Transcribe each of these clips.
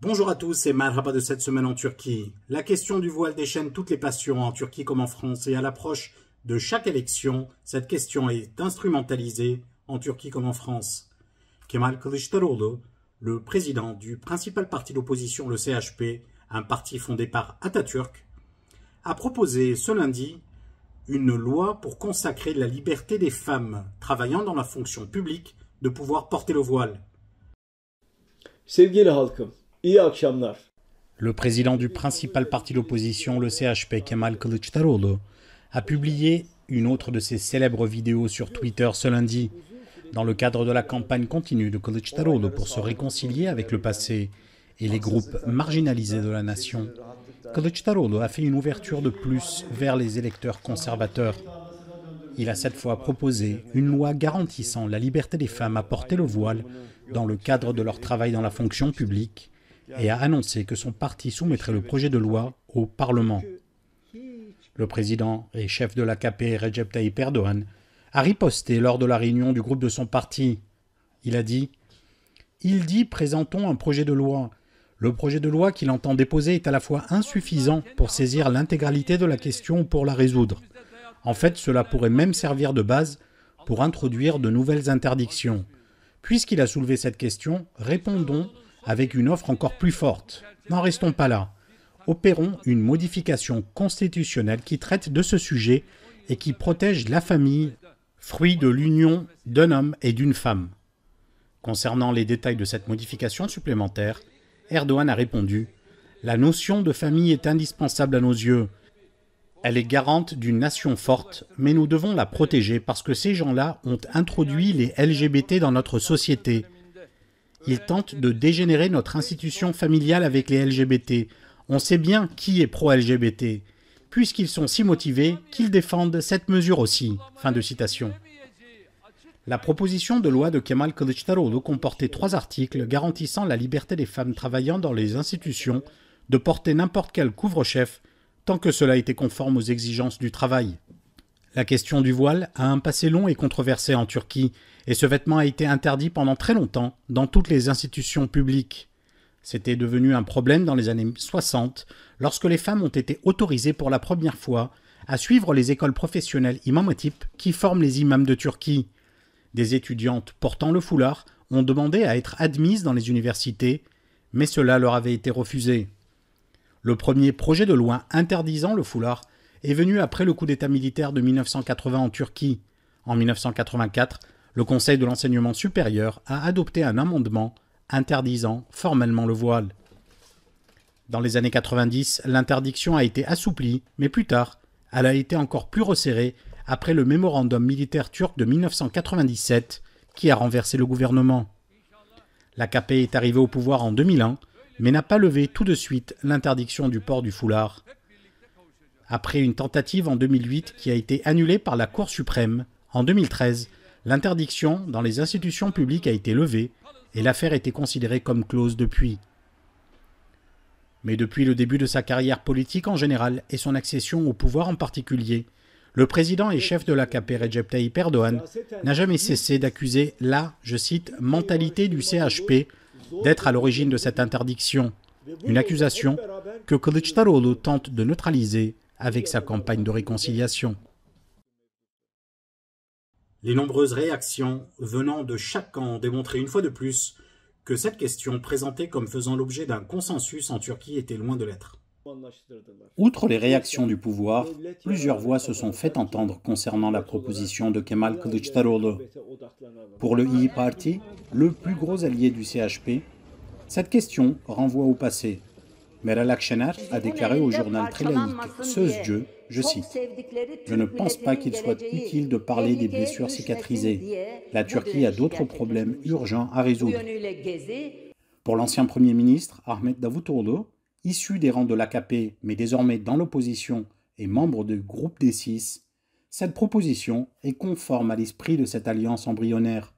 Bonjour à tous, c'est Marhaba de cette semaine en Turquie. La question du voile déchaîne toutes les passions en Turquie comme en France et à l'approche de chaque élection, cette question est instrumentalisée en Turquie comme en France. Kemal Kılıçdaroğlu, le président du principal parti d'opposition, le CHP, un parti fondé par Atatürk, a proposé ce lundi une loi pour consacrer la liberté des femmes travaillant dans la fonction publique de pouvoir porter le voile. Sevgili halkım, iyi akşamlar. Le président du principal parti d'opposition, le CHP, Kemal Kılıçdaroğlu, a publié une autre de ses célèbres vidéos sur Twitter ce lundi, dans le cadre de la campagne continue de Kılıçdaroğlu pour se réconcilier avec le passé et les groupes marginalisés de la nation. Kılıçdaroğlu a fait une ouverture de plus vers les électeurs conservateurs. Il a cette fois proposé une loi garantissant la liberté des femmes à porter le voile dans le cadre de leur travail dans la fonction publique et a annoncé que son parti soumettrait le projet de loi au Parlement. Le président et chef de l'AKP, Recep Tayyip Erdoğan, a riposté lors de la réunion du groupe de son parti. Il a dit « Il dit présentons un projet de loi. Le projet de loi qu'il entend déposer est à la fois insuffisant pour saisir l'intégralité de la question ou pour la résoudre. En fait, cela pourrait même servir de base pour introduire de nouvelles interdictions. Puisqu'il a soulevé cette question, répondons avec une offre encore plus forte. N'en restons pas là. Opérons une modification constitutionnelle qui traite de ce sujet et qui protège la famille, fruit de l'union d'un homme et d'une femme. » Concernant les détails de cette modification supplémentaire, Erdoğan a répondu « La notion de famille est indispensable à nos yeux. Elle est garante d'une nation forte, mais nous devons la protéger parce que ces gens-là ont introduit les LGBT dans notre société. Ils tentent de dégénérer notre institution familiale avec les LGBT. On sait bien qui est pro-LGBT, puisqu'ils sont si motivés qu'ils défendent cette mesure aussi. » Fin de citation. La proposition de loi de Kemal Kılıçdaroğlu comportait 3 articles garantissant la liberté des femmes travaillant dans les institutions de porter n'importe quel couvre-chef tant que cela était conforme aux exigences du travail. La question du voile a un passé long et controversé en Turquie, et ce vêtement a été interdit pendant très longtemps dans toutes les institutions publiques. C'était devenu un problème dans les années 60, lorsque les femmes ont été autorisées pour la première fois à suivre les écoles professionnelles imam hatip qui forment les imams de Turquie. Des étudiantes portant le foulard ont demandé à être admises dans les universités, mais cela leur avait été refusé. Le premier projet de loi interdisant le foulard est venu après le coup d'État militaire de 1980 en Turquie. En 1984, le Conseil de l'enseignement supérieur a adopté un amendement interdisant formellement le voile. Dans les années 90, l'interdiction a été assouplie, mais plus tard, elle a été encore plus resserrée après le mémorandum militaire turc de 1997 qui a renversé le gouvernement. L'AKP est arrivé au pouvoir en 2001, mais n'a pas levé tout de suite l'interdiction du port du foulard. Après une tentative en 2008 qui a été annulée par la Cour suprême, en 2013, l'interdiction dans les institutions publiques a été levée et l'affaire était considérée comme close depuis. Mais depuis le début de sa carrière politique en général et son accession au pouvoir en particulier, le président et chef de l'AKP Recep Tayyip Erdoğan n'a jamais cessé d'accuser la, je cite, « mentalité du CHP » d'être à l'origine de cette interdiction, une accusation que Kılıçdaroğlu tente de neutraliser avec sa campagne de réconciliation. Les nombreuses réactions venant de chaque camp ont démontré une fois de plus que cette question présentée comme faisant l'objet d'un consensus en Turquie était loin de l'être. Outre les réactions du pouvoir, plusieurs voix se sont fait entendre concernant la proposition de Kemal Kılıçdaroğlu. Pour le İYİ Parti, le plus gros allié du CHP, cette question renvoie au passé. Meral Akşener a déclaré au journal très laïque Sözcü, je cite, « Je ne pense pas qu'il soit utile de parler des blessures cicatrisées. La Turquie a d'autres problèmes urgents à résoudre. » Pour l'ancien Premier ministre, Ahmet Davutoğlu, issu des rangs de l'AKP, mais désormais dans l'opposition et membre du groupe des 6, cette proposition est conforme à l'esprit de cette alliance embryonnaire.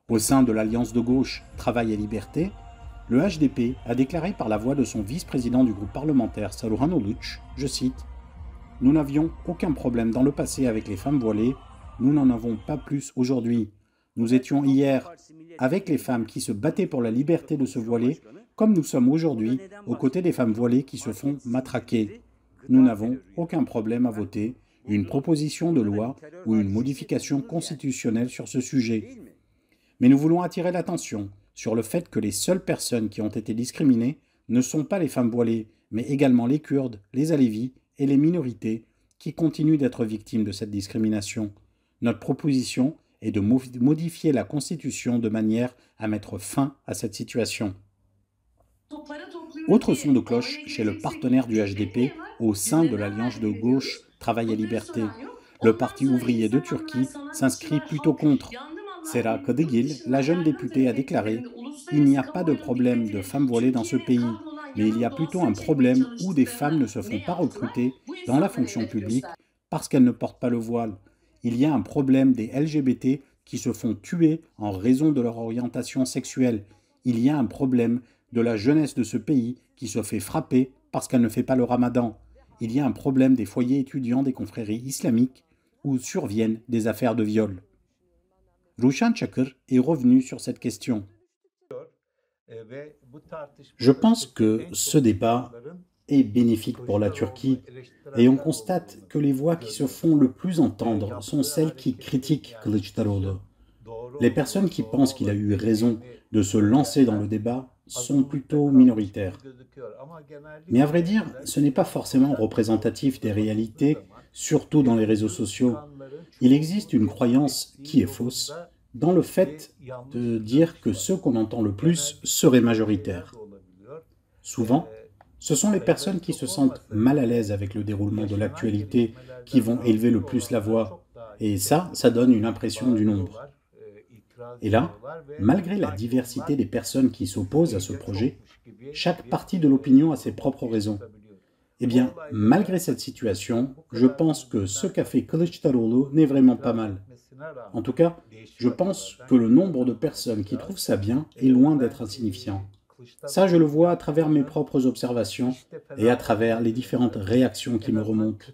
Au sein de l'alliance de gauche Travail et Liberté, le HDP a déclaré par la voix de son vice-président du groupe parlementaire Saruhan Oluç, je cite, « Nous n'avions aucun problème dans le passé avec les femmes voilées, nous n'en avons pas plus aujourd'hui. Nous étions hier avec les femmes qui se battaient pour la liberté de se voiler, comme nous sommes aujourd'hui aux côtés des femmes voilées qui se font matraquer. Nous n'avons aucun problème à voter une proposition de loi ou une modification constitutionnelle sur ce sujet. Mais nous voulons attirer l'attention sur le fait que les seules personnes qui ont été discriminées ne sont pas les femmes voilées, mais également les Kurdes, les Alévis et les minorités qui continuent d'être victimes de cette discrimination. Notre proposition est de modifier la Constitution de manière à mettre fin à cette situation. Autre son de cloche chez le partenaire du HDP au sein de l'Alliance de gauche Travail et Liberté. Le Parti ouvrier de Turquie s'inscrit plutôt contre. Sera Kadıgil, la jeune députée, a déclaré « Il n'y a pas de problème de femmes voilées dans ce pays, mais il y a plutôt un problème où des femmes ne se font pas recruter dans la fonction publique parce qu'elles ne portent pas le voile. Il y a un problème des LGBT qui se font tuer en raison de leur orientation sexuelle. Il y a un problème de la jeunesse de ce pays qui se fait frapper parce qu'elle ne fait pas le ramadan. Il y a un problème des foyers étudiants des confréries islamiques où surviennent des affaires de viol. » Ruşen Çakır est revenu sur cette question. Je pense que ce débat est bénéfique pour la Turquie et on constate que les voix qui se font le plus entendre sont celles qui critiquent Kılıçdaroğlu. Les personnes qui pensent qu'il a eu raison de se lancer dans le débat sont plutôt minoritaires. Mais à vrai dire, ce n'est pas forcément représentatif des réalités, surtout dans les réseaux sociaux. Il existe une croyance qui est fausse dans le fait de dire que ceux qu'on entend le plus seraient majoritaires. Souvent, ce sont les personnes qui se sentent mal à l'aise avec le déroulement de l'actualité qui vont élever le plus la voix. Et ça donne une impression du nombre. Et là, malgré la diversité des personnes qui s'opposent à ce projet, chaque parti de l'opinion a ses propres raisons. Eh bien, malgré cette situation, je pense que ce qu'a fait Kılıçdaroğlu n'est vraiment pas mal. En tout cas, je pense que le nombre de personnes qui trouvent ça bien est loin d'être insignifiant. Ça, je le vois à travers mes propres observations et à travers les différentes réactions qui me remontent.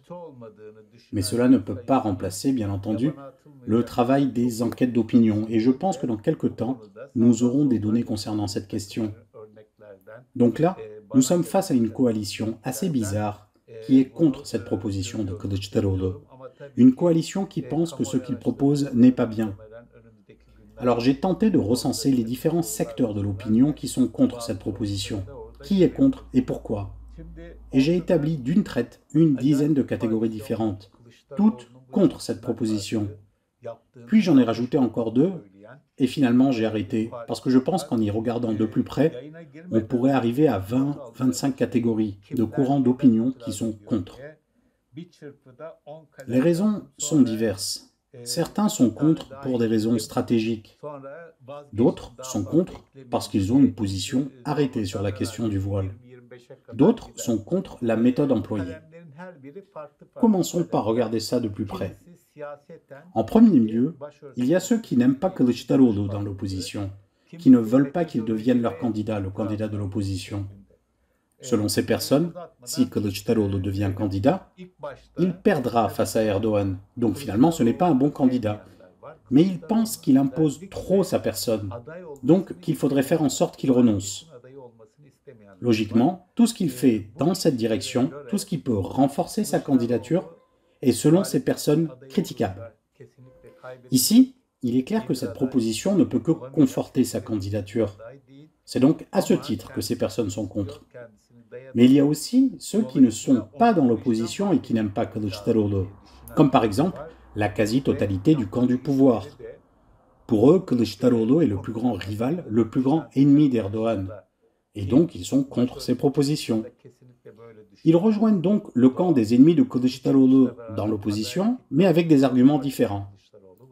Mais cela ne peut pas remplacer, bien entendu, le travail des enquêtes d'opinion. Et je pense que dans quelques temps, nous aurons des données concernant cette question. Donc là, nous sommes face à une coalition assez bizarre qui est contre cette proposition de Kılıçdaroğlu. Une coalition qui pense que ce qu'il propose n'est pas bien. Alors j'ai tenté de recenser les différents secteurs de l'opinion qui sont contre cette proposition. Qui est contre et pourquoi? Et j'ai établi d'une traite une dizaine de catégories différentes, toutes contre cette proposition. Puis j'en ai rajouté encore deux, et finalement j'ai arrêté, parce que je pense qu'en y regardant de plus près, on pourrait arriver à 20-25 catégories de courants d'opinion qui sont contre. Les raisons sont diverses. Certains sont contre pour des raisons stratégiques. D'autres sont contre parce qu'ils ont une position arrêtée sur la question du voile. D'autres sont contre la méthode employée. Commençons par regarder ça de plus près. En premier lieu, il y a ceux qui n'aiment pas Kılıçdaroğlu dans l'opposition, qui ne veulent pas qu'il devienne leur candidat, le candidat de l'opposition. Selon ces personnes, si Kılıçdaroğlu devient candidat, il perdra face à Erdogan. Donc finalement, ce n'est pas un bon candidat. Mais il pense qu'il impose trop sa personne, donc qu'il faudrait faire en sorte qu'il renonce. Logiquement, tout ce qu'il fait dans cette direction, tout ce qui peut renforcer sa candidature, est selon ces personnes critiquable. Ici, il est clair que cette proposition ne peut que conforter sa candidature. C'est donc à ce titre que ces personnes sont contre. Mais il y a aussi ceux qui ne sont pas dans l'opposition et qui n'aiment pas Kılıçdaroğlu, comme par exemple la quasi-totalité du camp du pouvoir. Pour eux, Kılıçdaroğlu est le plus grand rival, le plus grand ennemi d'Erdogan, et donc ils sont contre ces propositions. Ils rejoignent donc le camp des ennemis de Kılıçdaroğlu dans l'opposition, mais avec des arguments différents.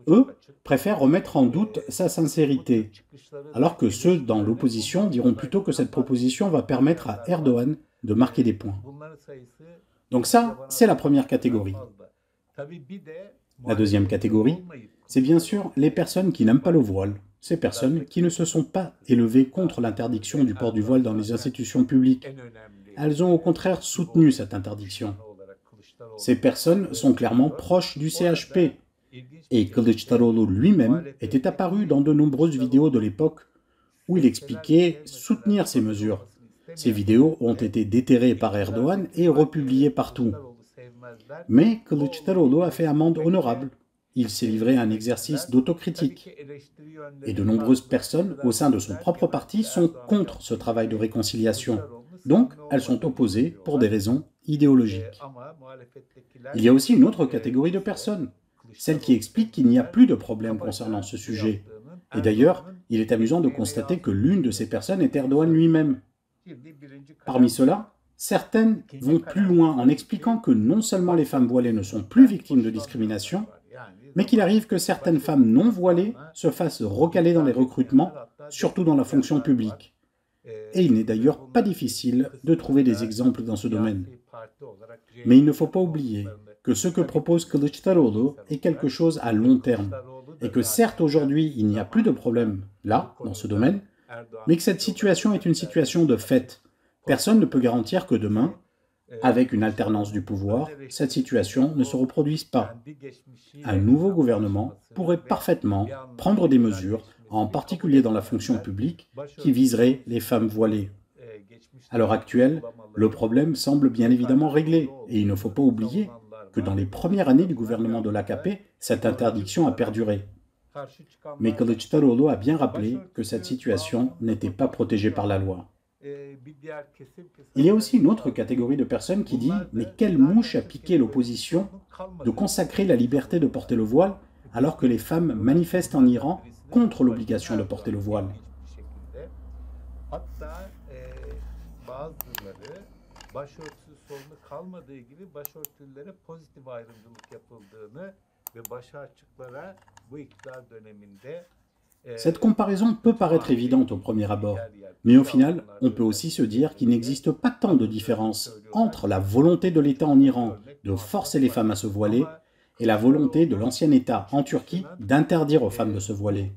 Eux préfèrent remettre en doute sa sincérité, alors que ceux dans l'opposition diront plutôt que cette proposition va permettre à Erdogan de marquer des points. Donc ça, c'est la première catégorie. La deuxième catégorie, c'est bien sûr les personnes qui n'aiment pas le voile, ces personnes qui ne se sont pas élevées contre l'interdiction du port du voile dans les institutions publiques. Elles ont au contraire soutenu cette interdiction. Ces personnes sont clairement proches du CHP, et Kılıçdaroğlu lui-même était apparu dans de nombreuses vidéos de l'époque où il expliquait soutenir ces mesures. Ces vidéos ont été déterrées par Erdogan et republiées partout. Mais Kılıçdaroğlu a fait amende honorable. Il s'est livré à un exercice d'autocritique. Et de nombreuses personnes au sein de son propre parti sont contre ce travail de réconciliation. Donc, elles sont opposées pour des raisons idéologiques. Il y a aussi une autre catégorie de personnes, celles qui expliquent qu'il n'y a plus de problème concernant ce sujet. Et d'ailleurs, il est amusant de constater que l'une de ces personnes est Erdogan lui-même. Parmi ceux-là, certaines vont plus loin en expliquant que non seulement les femmes voilées ne sont plus victimes de discrimination, mais qu'il arrive que certaines femmes non voilées se fassent recaler dans les recrutements, surtout dans la fonction publique. Et il n'est d'ailleurs pas difficile de trouver des exemples dans ce domaine. Mais il ne faut pas oublier que ce que propose Kılıçdaroğlu est quelque chose à long terme, et que certes aujourd'hui il n'y a plus de problème là, dans ce domaine, mais que cette situation est une situation de fait. Personne ne peut garantir que demain, avec une alternance du pouvoir, cette situation ne se reproduise pas. Un nouveau gouvernement pourrait parfaitement prendre des mesures, en particulier dans la fonction publique, qui viseraient les femmes voilées. À l'heure actuelle, le problème semble bien évidemment réglé, et il ne faut pas oublier que dans les premières années du gouvernement de l'AKP, cette interdiction a perduré. Mais Kılıçdaroğlu a bien rappelé que cette situation n'était pas protégée par la loi. Il y a aussi une autre catégorie de personnes qui dit « Mais quelle mouche a piqué l'opposition de consacrer la liberté de porter le voile alors que les femmes manifestent en Iran contre l'obligation de porter le voile ?» Cette comparaison peut paraître évidente au premier abord, mais au final, on peut aussi se dire qu'il n'existe pas tant de différence entre la volonté de l'État en Iran de forcer les femmes à se voiler et la volonté de l'ancien État en Turquie d'interdire aux femmes de se voiler.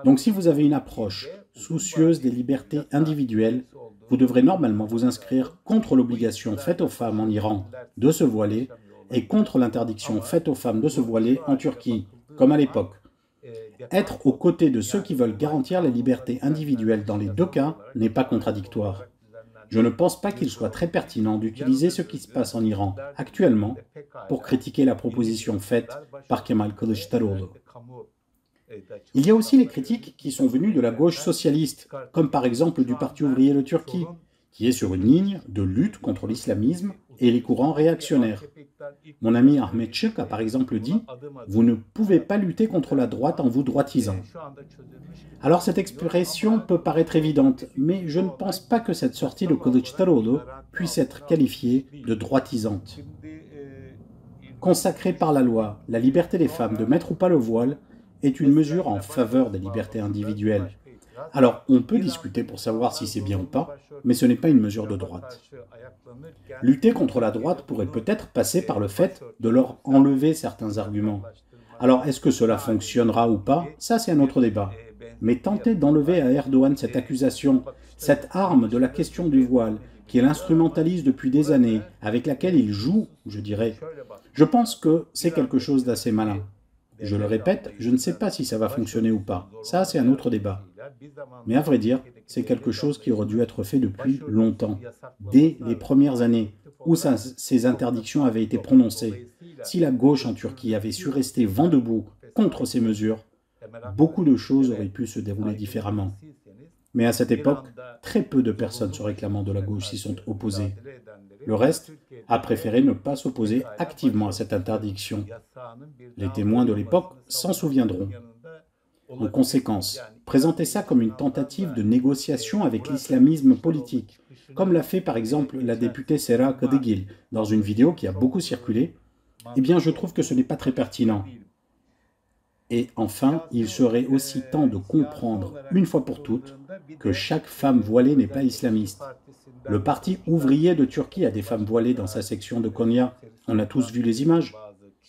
Donc si vous avez une approche soucieuse des libertés individuelles, vous devrez normalement vous inscrire contre l'obligation faite aux femmes en Iran de se voiler et contre l'interdiction faite aux femmes de se voiler en Turquie, comme à l'époque. Être aux côtés de ceux qui veulent garantir les libertés individuelles dans les deux cas n'est pas contradictoire. Je ne pense pas qu'il soit très pertinent d'utiliser ce qui se passe en Iran actuellement pour critiquer la proposition faite par Kemal Kılıçdaroğlu. Il y a aussi les critiques qui sont venues de la gauche socialiste, comme par exemple du Parti ouvrier de Turquie, qui est sur une ligne de lutte contre l'islamisme et les courants réactionnaires. Mon ami Ahmet Çık a par exemple dit « Vous ne pouvez pas lutter contre la droite en vous droitisant ». Alors cette expression peut paraître évidente, mais je ne pense pas que cette sortie de Kılıçdaroğlu puisse être qualifiée de droitisante. Consacrer par la loi la liberté des femmes de mettre ou pas le voile est une mesure en faveur des libertés individuelles. Alors, on peut discuter pour savoir si c'est bien ou pas, mais ce n'est pas une mesure de droite. Lutter contre la droite pourrait peut-être passer par le fait de leur enlever certains arguments. Alors, est-ce que cela fonctionnera ou pas? Ça, c'est un autre débat. Mais tenter d'enlever à Erdogan cette accusation, cette arme de la question du voile, qu'il instrumentalise depuis des années, avec laquelle il joue, je dirais, je pense que c'est quelque chose d'assez malin. Je le répète, je ne sais pas si ça va fonctionner ou pas. Ça, c'est un autre débat. Mais à vrai dire, c'est quelque chose qui aurait dû être fait depuis longtemps, dès les premières années où ces interdictions avaient été prononcées. Si la gauche en Turquie avait su rester vent debout contre ces mesures, beaucoup de choses auraient pu se dérouler différemment. Mais à cette époque, très peu de personnes se réclamant de la gauche s'y sont opposées. Le reste a préféré ne pas s'opposer activement à cette interdiction. Les témoins de l'époque s'en souviendront. En conséquence, présenter ça comme une tentative de négociation avec l'islamisme politique, comme l'a fait par exemple la députée Sera Kadıgil dans une vidéo qui a beaucoup circulé, eh bien je trouve que ce n'est pas très pertinent. Et enfin, il serait aussi temps de comprendre, une fois pour toutes, que chaque femme voilée n'est pas islamiste. Le Parti ouvrier de Turquie a des femmes voilées dans sa section de Konya. On a tous vu les images.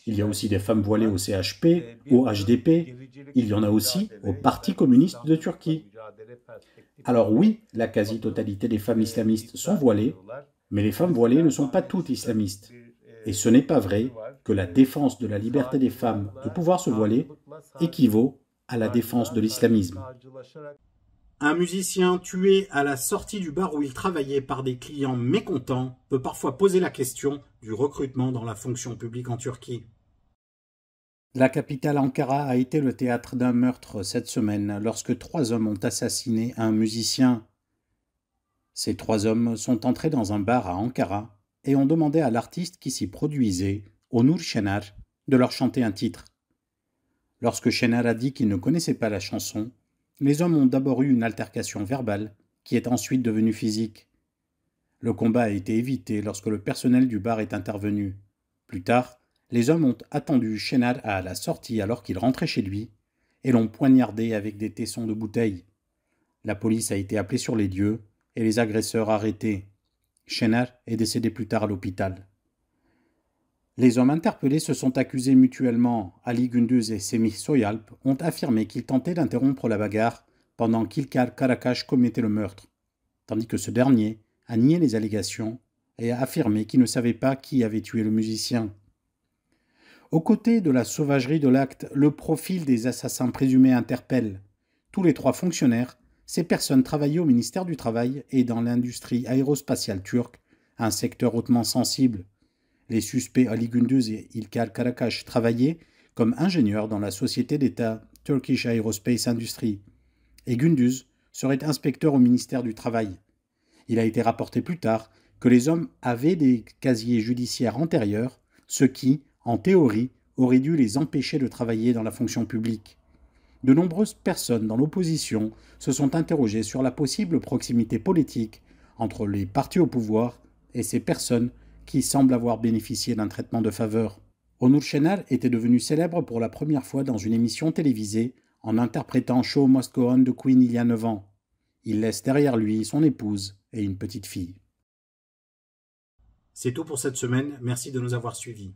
Il y a aussi des femmes voilées au CHP, au HDP. Il y en a aussi au Parti communiste de Turquie. Alors oui, la quasi-totalité des femmes islamistes sont voilées, mais les femmes voilées ne sont pas toutes islamistes. Et ce n'est pas vrai que la défense de la liberté des femmes de pouvoir se voiler équivaut à la défense de l'islamisme. Un musicien tué à la sortie du bar où il travaillait par des clients mécontents peut parfois poser la question du recrutement dans la fonction publique en Turquie. La capitale Ankara a été le théâtre d'un meurtre cette semaine lorsque 3 hommes ont assassiné un musicien. Ces 3 hommes sont entrés dans un bar à Ankara et ont demandé à l'artiste qui s'y produisait, Onur Şener, de leur chanter un titre. Lorsque Şener a dit qu'il ne connaissait pas la chanson, les hommes ont d'abord eu une altercation verbale qui est ensuite devenue physique. Le combat a été évité lorsque le personnel du bar est intervenu. Plus tard, les hommes ont attendu Şener à la sortie alors qu'il rentrait chez lui et l'ont poignardé avec des tessons de bouteilles. La police a été appelée sur les lieux et les agresseurs arrêtés. Şener est décédé plus tard à l'hôpital. Les hommes interpellés se sont accusés mutuellement. Ali Gündüz et Semih Soyalp ont affirmé qu'ils tentaient d'interrompre la bagarre pendant qu'İlker Karakaş commettait le meurtre, tandis que ce dernier a nié les allégations et a affirmé qu'il ne savait pas qui avait tué le musicien. Aux côtés de la sauvagerie de l'acte, le profil des assassins présumés interpelle. Tous les 3 fonctionnaires, ces personnes travaillaient au ministère du Travail et dans l'industrie aérospatiale turque, un secteur hautement sensible. Les suspects Ali Gündüz et İlker Karakaş travaillaient comme ingénieurs dans la société d'État Turkish Aerospace Industry. Et Gündüz serait inspecteur au ministère du Travail. Il a été rapporté plus tard que les hommes avaient des casiers judiciaires antérieurs, ce qui, en théorie, aurait dû les empêcher de travailler dans la fonction publique. De nombreuses personnes dans l'opposition se sont interrogées sur la possible proximité politique entre les partis au pouvoir et ces personnes qui semblent avoir bénéficié d'un traitement de faveur. Onur Şener était devenu célèbre pour la première fois dans une émission télévisée en interprétant Show Must Go On de Queen il y a 9 ans. Il laisse derrière lui son épouse et une petite fille. C'est tout pour cette semaine, merci de nous avoir suivis.